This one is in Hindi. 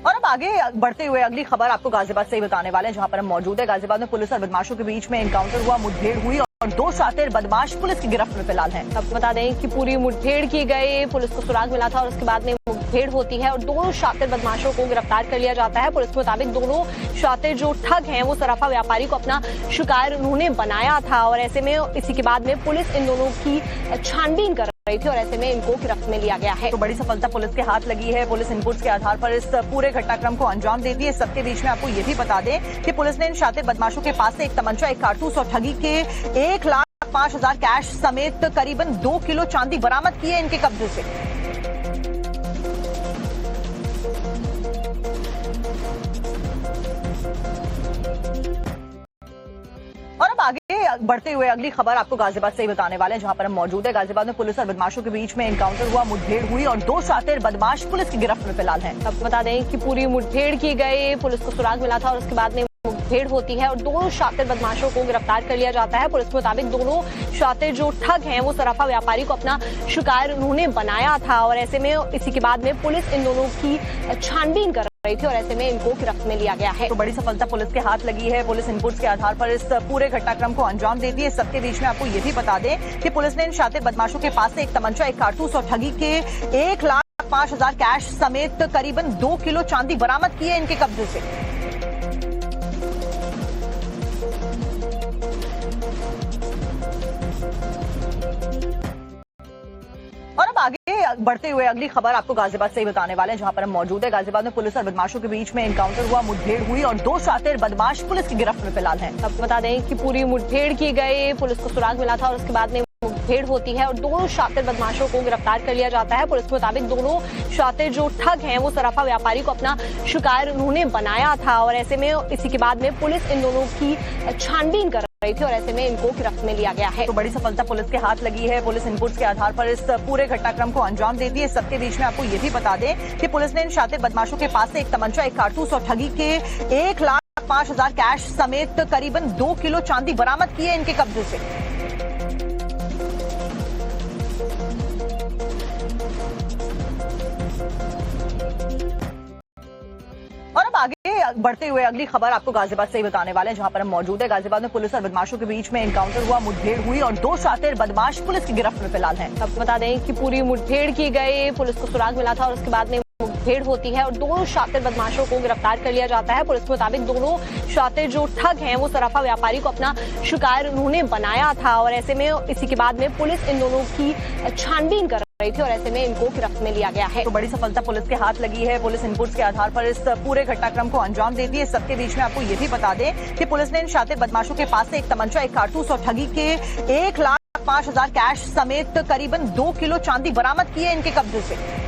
और अब आगे बढ़ते हुए अगली खबर आपको गाजियाबाद से ही बताने वाले हैं, जहां पर हम मौजूद है। गाजियाबाद में पुलिस और बदमाशों के बीच में एनकाउंटर हुआ, मुठभेड़ हुई और 2 शातिर बदमाश पुलिस की गिरफ्त में फिलहाल हैं। अब बता दें कि पूरी मुठभेड़ की गई, पुलिस को सुराग मिला था और उसके बाद में मुठभेड़ होती है और 2 शातिर बदमाशों को गिरफ्तार कर लिया जाता है। पुलिस के मुताबिक दोनों शातिर जो ठग हैं वो सराफा व्यापारी को अपना शिकार उन्होंने बनाया था और ऐसे में इसी के बाद में पुलिस इन दोनों की छानबीन कर रही थी और ऐसे में इनको गिरफ्त में लिया गया है। तो बड़ी सफलता पुलिस के हाथ लगी है। पुलिस इनपुट्स के आधार पर इस पूरे घटनाक्रम को अंजाम देती है। सबके बीच में आपको ये भी बता दें कि पुलिस ने इन शातिर बदमाशों के पास से एक तमंचा, एक कारतूस और ठगी के 1,05,000 कैश समेत करीबन 2 किलो चांदी बरामद की है इनके कब्जे से। और अब आगे बढ़ते हुए अगली खबर आपको गाजियाबाद से ही बताने वाले हैं, जहां पर हम मौजूद है। गाजियाबाद में पुलिस और बदमाशों के बीच में एनकाउंटर हुआ, मुठभेड़ हुई और 2 शातिर बदमाश पुलिस की गिरफ्त में फिलहाल हैं। अब बता दें कि पूरी मुठभेड़ की गई, पुलिस को सुराग मिला था और उसके बाद में मुठभेड़ होती है और 2 शातिर बदमाशों को गिरफ्तार कर लिया जाता है। पुलिस के मुताबिक दोनों शातिर जो ठग हैं वो सराफा व्यापारी को अपना शिकार उन्होंने बनाया था और ऐसे में इसी के बाद में पुलिस इन दोनों की छानबीन कर रही थी और ऐसे में इनको गिरफ्त में लिया गया है। तो बड़ी सफलता पुलिस के हाथ लगी है। पुलिस इनपुट्स के आधार पर इस पूरे घटनाक्रम को अंजाम देती है। सबके बीच में आपको ये भी बता दें कि पुलिस ने इन शातिर बदमाशों के पास से एक तमंचा, एक कारतूस और ठगी के 1,05,000 कैश समेत करीबन 2 किलो चांदी बरामद की है इनके कब्जे से। और अब आगे बढ़ते हुए अगली खबर आपको गाजियाबाद से ही बताने वाले हैं, जहां पर हम मौजूद है। गाजियाबाद में पुलिस और बदमाशों के बीच में एनकाउंटर हुआ, मुठभेड़ हुई और 2 शातिर बदमाश पुलिस की गिरफ्त में फिलहाल हैं। अब बता दें कि पूरी मुठभेड़ की गई, पुलिस को सुराग मिला था और उसके बाद में मुठभेड़ होती है और 2 शातिर बदमाशों को गिरफ्तार कर लिया जाता है। पुलिस के मुताबिक दोनों शातिर जो ठग हैं वो सराफा व्यापारी को अपना शिकार उन्होंने बनाया था और ऐसे में इसी के बाद में पुलिस इन दोनों की छानबीन कर रही थी और ऐसे में इनको गिरफ्त में लिया गया है। तो बड़ी सफलता पुलिस के हाथ लगी है। पुलिस इनपुट्स के आधार पर इस पूरे घटनाक्रम को अंजाम देती है। सबके बीच में आपको ये भी बता दें कि पुलिस ने इन शातिर बदमाशों के पास से एक तमंचा, एक कारतूस और ठगी के 1,05,000 कैश समेत करीबन 2 किलो चांदी बरामद की है इनके कब्जे से। और अब आगे बढ़ते हुए अगली खबर आपको गाजियाबाद से ही बताने वाले हैं, जहां पर हम मौजूद है। गाजियाबाद में पुलिस और बदमाशों के बीच में एनकाउंटर हुआ, मुठभेड़ हुई और 2 शातिर बदमाश पुलिस की गिरफ्त में फिलहाल हैं। अब बता दें कि पूरी मुठभेड़ की गई, पुलिस को सुराग मिला था और उसके बाद में मुठभेड़ होती है और 2 शातिर बदमाशों को गिरफ्तार कर लिया जाता है। पुलिस के मुताबिक दोनों शातिर जो ठग हैं वो सराफा व्यापारी को अपना शिकार उन्होंने बनाया था और ऐसे में इसी के बाद में पुलिस इन दोनों की छानबीन कर रही थी और ऐसे में इनको गिरफ्त में लिया गया है। तो बड़ी सफलता पुलिस के हाथ लगी है। पुलिस इनपुट्स के आधार पर इस पूरे घटनाक्रम को अंजाम देती है। सबके बीच में आपको ये भी बता दें कि पुलिस ने इन शातिर बदमाशों के पास से एक तमंचा, एक कारतूस और ठगी के 1,05,000 कैश समेत करीबन 2 किलो चांदी बरामद की है इनके कब्जे से।